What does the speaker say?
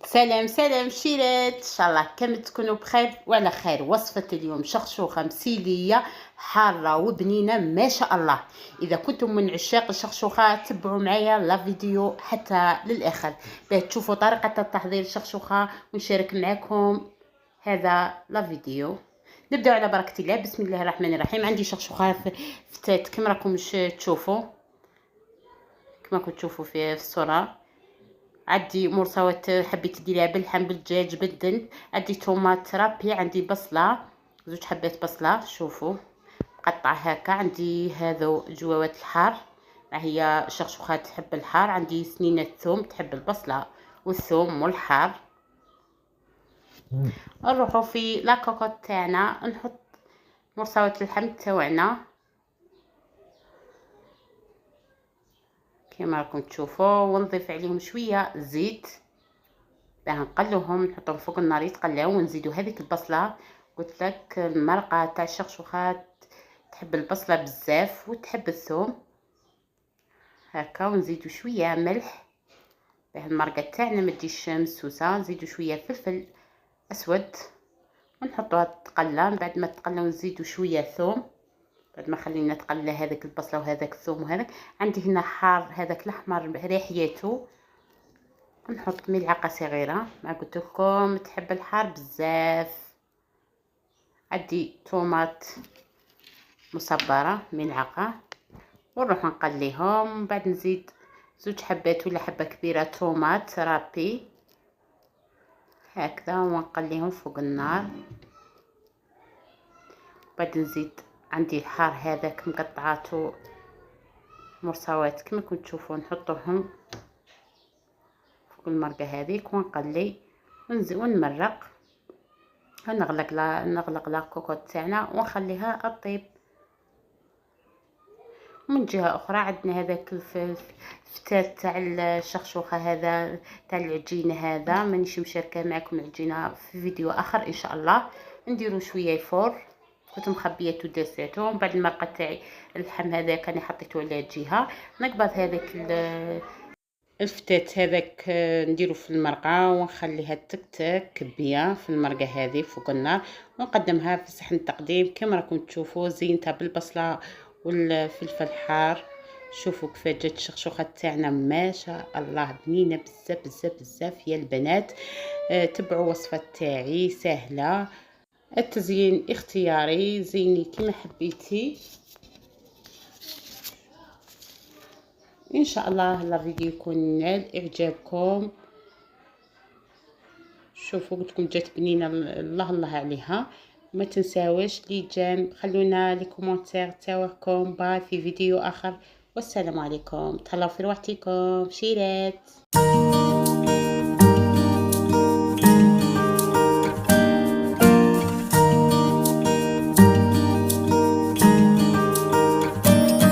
سلام سلام شيرات، ان شاء الله كامل تكونوا بخير وعلى خير. وصفة اليوم شخشوخة مسيلية حارة وبنينة ما شاء الله. اذا كنتم من عشاق الشخشوخة تبعوا معايا لا فيديو حتى للاخر باش تشوفوا طريقة تحضير الشخشوخة ونشارك معكم هذا لا فيديو. نبداو على بركة الله. بسم الله الرحمن الرحيم. عندي شخشوخة فتات كما راكم تشوفوا، كما راكم تشوفوا في الصورة. عندي مرصوات حبيت نديرها باللحم بالدجاج بالدن. عندي طوماط رابي، عندي بصله، زوج حبات بصله شوفوا مقطعه هكا. عندي هذو جواوات الحار، هي الشخشوخه تحب الحار. عندي سنينه ثوم تحب البصله والثوم والحار. نروحو في لاكوكوط تاعنا نحط مرصوات اللحم تاوعنا كما راكم تشوفوا، ونضيف عليهم شويه زيت باه نقلوهم، نحطهم فوق النار يتقلاو، ونزيدو هذيك البصله. قلت لك المرقه تاع الشخشوخات تحب البصله بزاف وتحب الثوم هكا. ونزيدو شويه ملح باه المرقه تاعنا ما تجيش مسوسه. نزيدو شويه فلفل اسود ونحطوها تقلى. من بعد ما تقلى نزيدو شويه ثوم بعد ما خلينا تقلى هذاك البصله وهذاك الثوم. وهذاك عندي هنا حار هذاك الاحمر ريحيته، نحط ملعقه صغيره. ما قلت لكم تحب الحار بزاف. عندي طوماط مصبره ملعقه، ونروح نقليهم. من بعد نزيد زوج حبات ولا حبه كبيره طوماط رابي هكذا ونقليهم فوق النار. بعد نزيد عندي الحار هذاك مقطعاته مرصوات كما كنتم تشوفوا، نحطوهم فوق المرقه هذيك ونقلي ونمرق. نغلق لا كوكوط تاعنا ونخليها تطيب. من جهه اخرى عندنا هذاك الفتات تاع الشخشوخه هذا تاع العجينه، هذا مانيش مشاركه معكم العجينه في فيديو اخر ان شاء الله. نديرو شويه فور، كنت مخبيته ودسيته. من بعد المرقه تاعي اللحم هذاك انا حطيته على جهه. نقبض هذاك الفتات هذاك نديرو في المرقه ونخليها تكتك بيان في المرقه هذه فوق النار، ونقدمها في صحن تقديم كما راكم تشوفوا. زينتها بالبصله والفلفل الحار. شوفوا كيف جات الشخشوخه تاعنا ما شاء الله بنينه بزاف بزاف بزاف يا البنات. تبعوا وصفه تاعي سهله، التزيين اختياري، زيني كما حبيتي. ان شاء الله الفيديو يكون نال اعجابكم. شوفوا قلت لكم جات بنينه الله الله عليها. ما تنساوش لي جيم، خلونا لي كومونتير تاعكم. باي في فيديو اخر، والسلام عليكم. تهلاو في روحتكم شيرات.